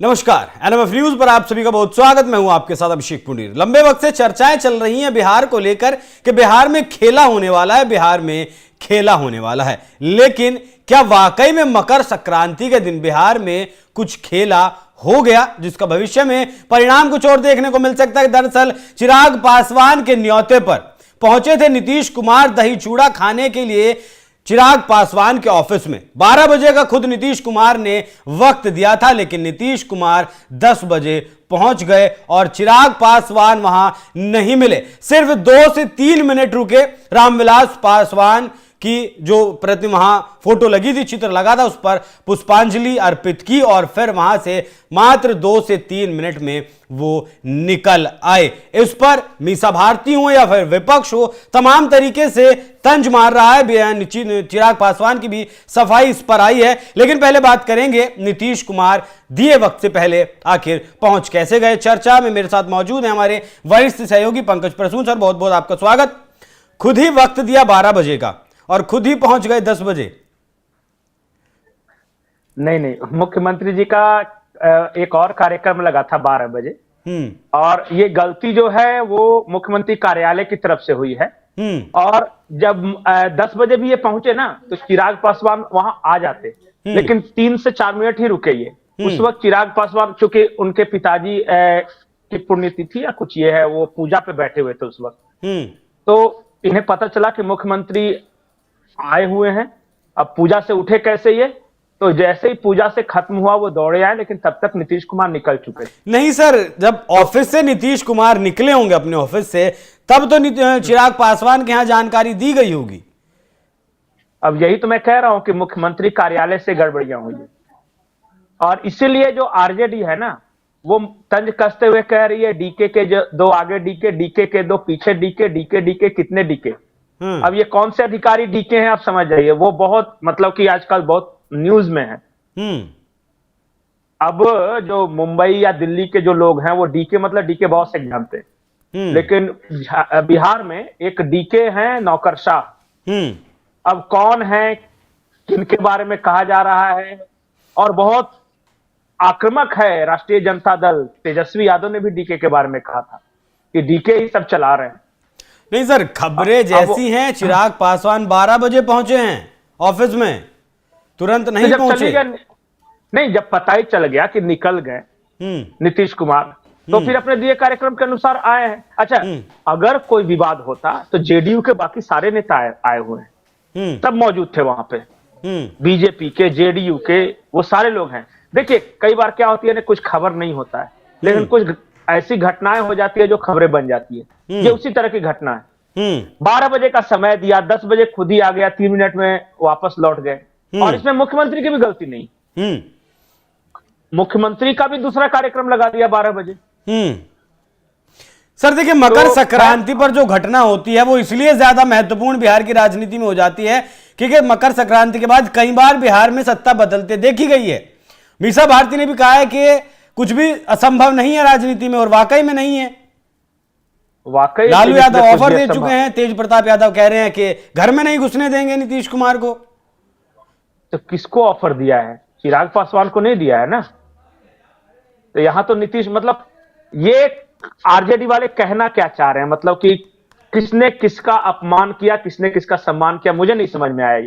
नमस्कार, NMF news पर आप सभी का बहुत स्वागत। मैं हूं आपके साथ अभिषेक पुनीर। लंबे वक्त से चर्चाएं चल रही हैं बिहार को लेकर कि बिहार में खेला होने वाला है, बिहार में खेला होने वाला है। लेकिन क्या वाकई में मकर संक्रांति के दिन बिहार में कुछ खेला हो गया, जिसका भविष्य में परिणाम कुछ और देखने को मिल सकता है? दरअसल चिराग पासवान के न्योते पर पहुंचे थे नीतीश कुमार दही चूड़ा खाने के लिए चिराग पासवान के ऑफिस में। 12 बजे का खुद नीतीश कुमार ने वक्त दिया था, लेकिन नीतीश कुमार 10 बजे पहुंच गए और चिराग पासवान वहां नहीं मिले। सिर्फ 2 से 3 मिनट रुके। रामविलास पासवान की जो प्रतिमा फोटो लगी थी, चित्र लगा था, उस पर पुष्पांजलि अर्पित की और फिर वहां से मात्र 2 से 3 मिनट में वो निकल आए। इस पर मीसा भारती हो या फिर विपक्ष हो, तमाम तरीके से तंज मार रहा है। चिराग पासवान की भी सफाई इस पर आई है। लेकिन पहले बात करेंगे नीतीश कुमार दिए वक्त से पहले आखिर पहुंच कैसे गए। चर्चा में मेरे साथ मौजूद है हमारे वरिष्ठ सहयोगी पंकज प्रसून। सर, बहुत बहुत आपका स्वागत। खुद ही वक्त दिया 12 बजे का और खुद ही पहुंच गए 10 बजे। नहीं, मुख्यमंत्री जी का एक और कार्यक्रम लगा था 12 बजे। और ये गलती जो है वो मुख्यमंत्री कार्यालय की तरफ से हुई है। और जब 10 बजे भी ये पहुंचे ना, तो चिराग पासवान वहां आ जाते, लेकिन 3 से 4 मिनट ही रुके ये। उस वक्त चिराग पासवान, चूंकि उनके पिताजी की पुण्यतिथि या कुछ ये है, वो पूजा पे बैठे हुए थे उस वक्त। तो इन्हें पता चला कि मुख्यमंत्री आए हुए हैं, अब पूजा से उठे कैसे ये। तो जैसे ही पूजा से खत्म हुआ वो दौड़े आए, लेकिन तब तक नीतीश कुमार निकल चुके। नहीं सर, जब ऑफिस से नीतीश कुमार निकले होंगे अपने ऑफिस से, तब तो चिराग पासवान के यहां जानकारी दी गई होगी। अब यही तो मैं कह रहा हूं कि मुख्यमंत्री कार्यालय से गड़बड़ियां हुई है, और इसीलिए जो आरजेडी है ना, वो तंज कसते हुए कह रही है डीके के जो 2 आगे डीके के 2 पीछे डीके कितने डीके। अब ये कौन से अधिकारी डीके हैं आप समझ जाइए। वो बहुत, मतलब कि आजकल बहुत न्यूज में है। अब जो मुंबई या दिल्ली के जो लोग हैं वो डीके मतलब डीके बॉस से जानते हैं, लेकिन बिहार में एक डीके हैं नौकरशाह। अब कौन है, किनके बारे में कहा जा रहा है, और बहुत आक्रामक है राष्ट्रीय जनता दल। तेजस्वी यादव ने भी डीके के बारे में कहा था कि डीके ही सब चला रहे हैं। नहीं सर, खबरें जैसी हैं चिराग पासवान 12 बजे पहुंचे हैं ऑफिस में, तुरंत नहीं पहुंचे। नहीं, जब पता ही चल गया कि निकल गए नीतीश कुमार, तो फिर अपने दिए कार्यक्रम के अनुसार आए हैं। अच्छा, अगर कोई विवाद होता तो जेडीयू के बाकी सारे नेता आए हुए हैं, सब मौजूद थे वहां पे। बीजेपी के, जेडीयू के, वो सारे लोग हैं। देखिए, कई बार क्या होती है ना, कुछ खबर नहीं होता है, लेकिन कुछ ऐसी घटनाएं हो जाती है जो खबरें बन जाती है। ये उसी तरह की घटना है। 12 बजे का समय दिया, 10 बजे खुद ही आ गया, 3 मिनट में वापस लौट गए। और इसमें मुख्यमंत्री की भी गलती नहीं। मुख्यमंत्री का भी दूसरा कार्यक्रम लगा दिया 12 बजे। सर देखिए, मकर संक्रांति पर जो घटना होती है वो इसलिए ज्यादा महत्वपूर्ण बिहार की राजनीति में हो जाती है क्योंकि मकर संक्रांति के बाद कई बार बिहार में सत्ता बदलते देखी गई है। मीसा भारती ने भी कहा है कि कुछ भी असंभव नहीं है राजनीति में, और वाकई में नहीं है। वाकई लालू यादव ऑफर दे चुके हैं, तेज प्रताप यादव कह रहे हैं कि घर में नहीं घुसने देंगे नीतीश कुमार को। तो किसको ऑफर दिया है? चिराग पासवान को नहीं दिया है ना। तो यहां तो नीतीश, मतलब ये आरजेडी वाले कहना क्या चाह रहे हैं, मतलब कि किसने किसका अपमान किया, किसने किसका सम्मान किया, मुझे नहीं समझ में आया।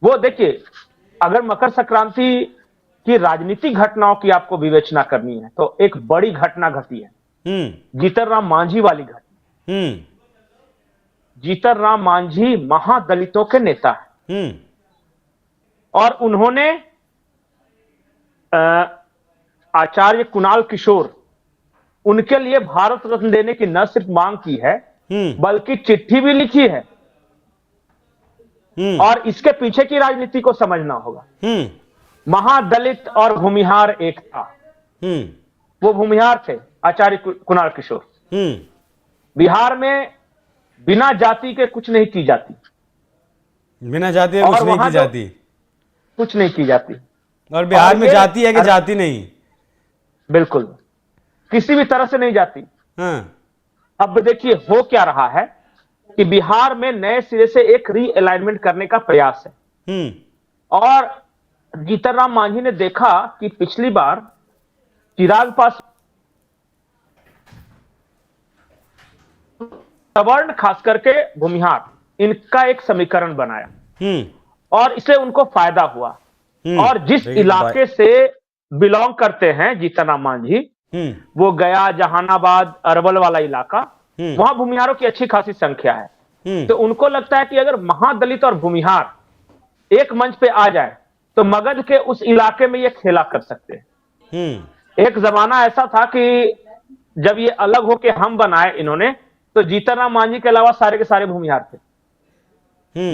वो देखिए, अगर मकर संक्रांति की राजनीतिक घटनाओं की आपको विवेचना करनी है तो एक बड़ी घटना घटी है, जीतन राम मांझी वाली घटना। जीतन राम मांझी महादलितों के नेता हैं, और उन्होंने आचार्य कुणाल किशोर, उनके लिए भारत रत्न देने की न सिर्फ मांग की है, बल्कि चिट्ठी भी लिखी है। और इसके पीछे की राजनीति को समझना होगा। महादलित और भूमिहार एक था। वो भूमिहार थे आचार्य कुणाल किशोर। बिहार में बिना जाति के कुछ नहीं की जाती, बिना जाति के कुछ नहीं की जाती, कुछ नहीं की जाती। और बिहार में जाति है कि जाति नहीं, बिल्कुल किसी भी तरह से नहीं जाती। अब देखिए हो क्या रहा है कि बिहार में नए सिरे से एक रीअलाइनमेंट करने का प्रयास है, और जीतन राम मांझी ने देखा कि पिछली बार चिराग पासवान सवर्ण खास करके भूमिहार इनका एक समीकरण बनाया और इससे उनको फायदा हुआ। और जिस इलाके से बिलोंग करते हैं जीतन राम मांझी, वो गया, जहानाबाद, अरवल वाला इलाका, वहां भूमिहारों की अच्छी खासी संख्या है। तो उनको लगता है कि अगर महादलित और भूमिहार एक मंच पे आ जाए तो मगध के उस इलाके में ये खेला कर सकते हैं। एक जमाना ऐसा था कि जब ये अलग होके हम बनाए इन्होंने, तो जीतन राम मांझी के अलावा सारे के सारे भूमिहार थे।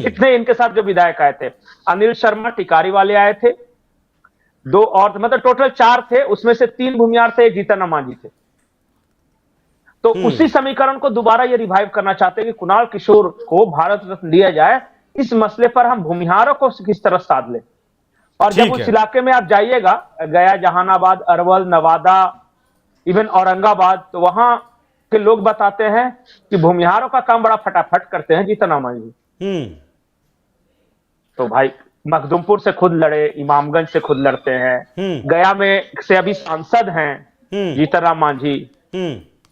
जितने इनके साथ जो विधायक आए थे, अनिल शर्मा टिकारी वाले आए थे, 2 और, मतलब टोटल 4 थे, उसमें से 3 भूमिहार थे, एक जीतन राम मांझी थे। तो उसी समीकरण को दोबारा ये रिवाइव करना चाहते हैं कि कुणाल किशोर को भारत रत्न दिया जाए। इस मसले पर हम भूमिहारों को किस तरह साध लें। और जब उस इलाके में आप जाइएगा, गया, जहानाबाद, अरवल, नवादा, इवन औरंगाबाद, तो वहां के लोग बताते हैं कि भूमिहारों का काम बड़ा फटाफट करते हैं जीतन राम मांझी। तो भाई मखदुमपुर से खुद लड़े, इमामगंज से खुद लड़ते हैं, गया में से अभी सांसद हैं जीतन राम मांझी।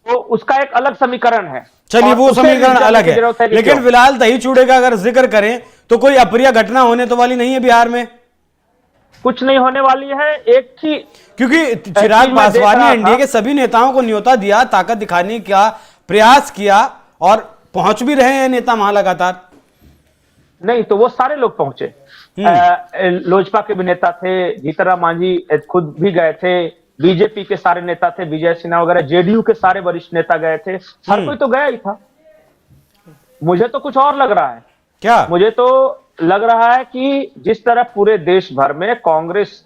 तो उसका एक अलग समीकरण है। चलिए, वो समीकरण अलग है, लेकिन फिलहाल दही चूड़े का अगर जिक्र करें तो कोई अप्रिय घटना होने तो वाली नहीं है बिहार में। कुछ नहीं होने वाली है। एक ही, क्योंकि चिराग पासवान ने एनडीए के सभी नेताओं को न्योता दिया, ताकत दिखाने का प्रयास किया और पहुंच भी रहे हैं नेता वहां लगातार। नहीं तो वो सारे लोग पहुंचे। लोजपा के भी नेता थे, जीतन राम मांझी खुद भी गए थे, बीजेपी के सारे नेता थे, विजय सिन्हा वगैरह, जेडीयू के सारे वरिष्ठ नेता गए थे, हर कोई तो गया ही था। मुझे तो कुछ और लग रहा है। क्या? मुझे तो लग रहा है कि जिस तरह पूरे देश भर में कांग्रेस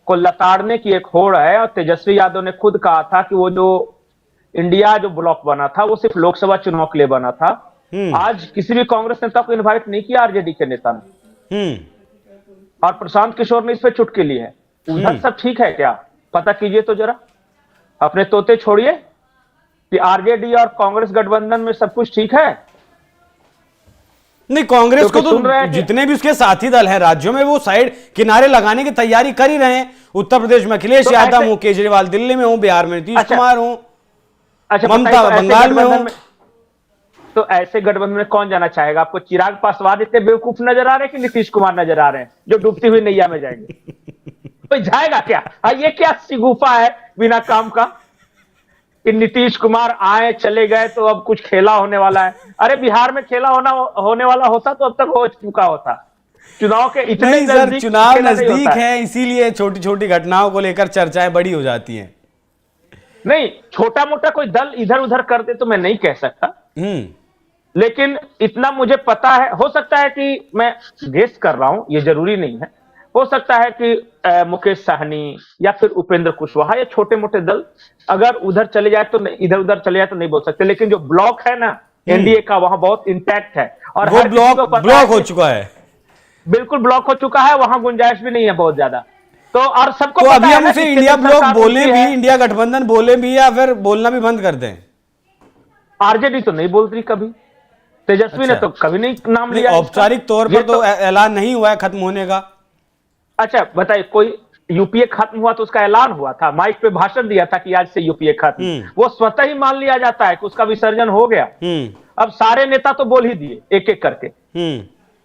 को लताड़ने की एक होड़ है, और तेजस्वी यादव ने खुद कहा था कि वो जो इंडिया जो ब्लॉक बना था वो सिर्फ लोकसभा चुनाव के लिए बना था। आज किसी भी कांग्रेस नेता को इनवाइट नहीं किया आरजेडी के नेता ने, और प्रशांत किशोर ने इस पे चुटकी ली है। उधर सब ठीक है क्या? पता कीजिए तो जरा, अपने तोते छोड़िए कि आरजेडी और कांग्रेस गठबंधन में सब कुछ ठीक है। नहीं, कांग्रेस को तो जितने भी उसके साथी दल हैं राज्यों में, वो साइड किनारे लगाने की तैयारी कर ही रहे हैं। उत्तर प्रदेश में अखिलेश यादव हो, केजरीवाल दिल्ली में हो, बिहार में नीतीश कुमार हो, ममता बंगाल में हो। तो ऐसे गठबंधन में कौन जाना चाहेगा? आपको चिराग पासवान इतने बेवकूफ नजर आ रहे हैं कि नीतीश कुमार नजर आ रहे हैं जो डूबती हुई नैया में जाएंगे? कोई जाएगा क्या? ये क्या सिगुफा है बिना काम का कि नीतीश कुमार आए चले गए तो अब कुछ खेला होने वाला है? अरे बिहार में खेला होने वाला होता तो अब तक हो चुका होता। चुनाव के इतने नजदीक, चुनाव नजदीक है, इसीलिए छोटी छोटी घटनाओं को लेकर चर्चाएं बड़ी हो जाती हैं। नहीं, छोटा मोटा कोई दल इधर उधर कर दे तो मैं नहीं कह सकता, लेकिन इतना मुझे पता है। हो सकता है कि मैं गेस कर रहा हूं, ये जरूरी नहीं है, हो सकता है कि मुकेश साहनी या फिर उपेंद्र कुशवाहा या छोटे मोटे दल अगर उधर चले जाए तो इधर उधर चले जाए तो नहीं बोल सकते, लेकिन जो ब्लॉक है ना एनडीए का, वहां बहुत इंटैक्ट है और वो ब्लॉक हो चुका है, बिल्कुल ब्लॉक हो चुका है। वहां गुंजाइश भी नहीं है बहुत ज्यादा। तो और सबको तो अभी हम उसे इंडिया ब्लॉक बोले भी, इंडिया गठबंधन बोले भी, या फिर बोलना भी बंद कर दें? आरजेडी तो नहीं बोलती कभी, तेजस्वी ने तो कभी नहीं नाम लिया। औपचारिक तौर पर तो ऐलान नहीं हुआ है खत्म होने का। अच्छा बताइए, कोई यूपीए खत्म हुआ तो उसका ऐलान हुआ था, माइक पे भाषण दिया था कि आज से यूपीए खत्म। वो स्वतः ही मान लिया जाता है कि उसका विसर्जन हो गया। अब सारे नेता तो बोल ही दिए एक एक करके।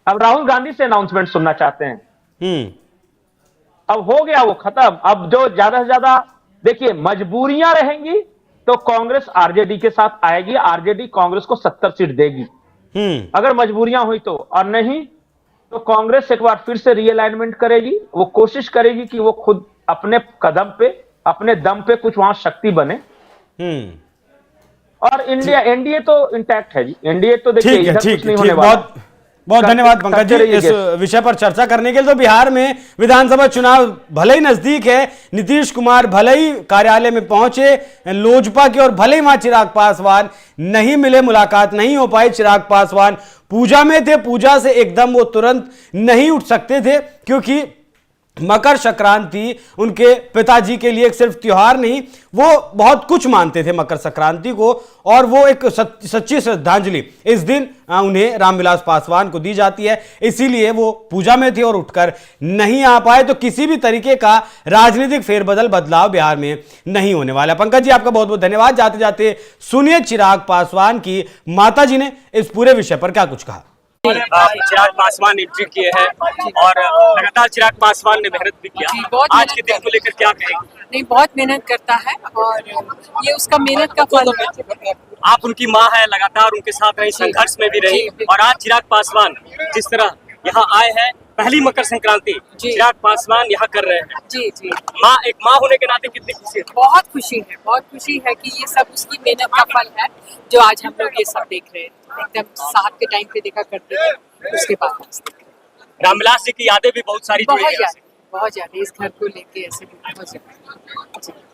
अब राहुल गांधी से अनाउंसमेंट सुनना चाहते हैं। अब हो गया वो खत्म। अब जो ज्यादा से ज्यादा, देखिए, मजबूरियां रहेंगी तो कांग्रेस आरजेडी के साथ आएगी, आरजेडी कांग्रेस को 70 सीट देगी अगर मजबूरियां हुई तो, और नहीं तो कांग्रेस एक बार फिर से रीअलाइनमेंट करेगी। वो कोशिश करेगी कि वो खुद अपने कदम पे, अपने दम पे कुछ वहां शक्ति बने। और इंडिया, एनडीए तो इंटैक्ट है जी। एनडीए तो देखिए इधर कुछ नहीं होने वाला। बहुत धन्यवाद पंकज जी इस विषय पर चर्चा करने के लिए। तो बिहार में विधानसभा चुनाव भले ही नजदीक है, नीतीश कुमार भले ही कार्यालय में पहुंचे लोजपा के, और भले ही वहां चिराग पासवान नहीं मिले, मुलाकात नहीं हो पाई। चिराग पासवान पूजा में थे, पूजा से एकदम वो तुरंत नहीं उठ सकते थे, क्योंकि मकर संक्रांति उनके पिताजी के लिए एक सिर्फ त्योहार नहीं, वो बहुत कुछ मानते थे मकर संक्रांति को, और वो एक सच्ची श्रद्धांजलि इस दिन उन्हें रामविलास पासवान को दी जाती है। इसीलिए वो पूजा में थे और उठकर नहीं आ पाए। तो किसी भी तरीके का राजनीतिक फेरबदल बदलाव बिहार में नहीं होने वाला। पंकज जी, आपका बहुत बहुत धन्यवाद। जाते जाते सुनिए चिराग पासवान की माता जी ने इस पूरे विषय पर क्या कुछ कहा। चिराग पासवान एंट्री किए हैं और लगातार चिराग पासवान ने मेहनत भी किया। आज के दिन को लेकर क्या कहेंगे? नहीं, बहुत मेहनत करता है और ये उसका मेहनत का फल है। आप उनकी माँ है, लगातार उनके साथ रही, संघर्ष में भी रही, और आज चिराग पासवान जिस तरह यहाँ आए हैं, पहली मकर संक्रांति चिराग पासवान यहाँ कर रहे हैं। जी जी, माँ, एक माँ होने के नाते कितनी खुशी है? बहुत खुशी है कि ये सब उसकी मेहनत का फल है जो आज हम लोग ये सब देख रहे हैं। एकदम साथ के टाइम पे देखा करते थे, उसके बाद रामविलास जी की यादें भी बहुत सारी जुड़ी हैं। बहुत ज्यादा इस घर को लेके ऐसे भी बहुत ज्यादा।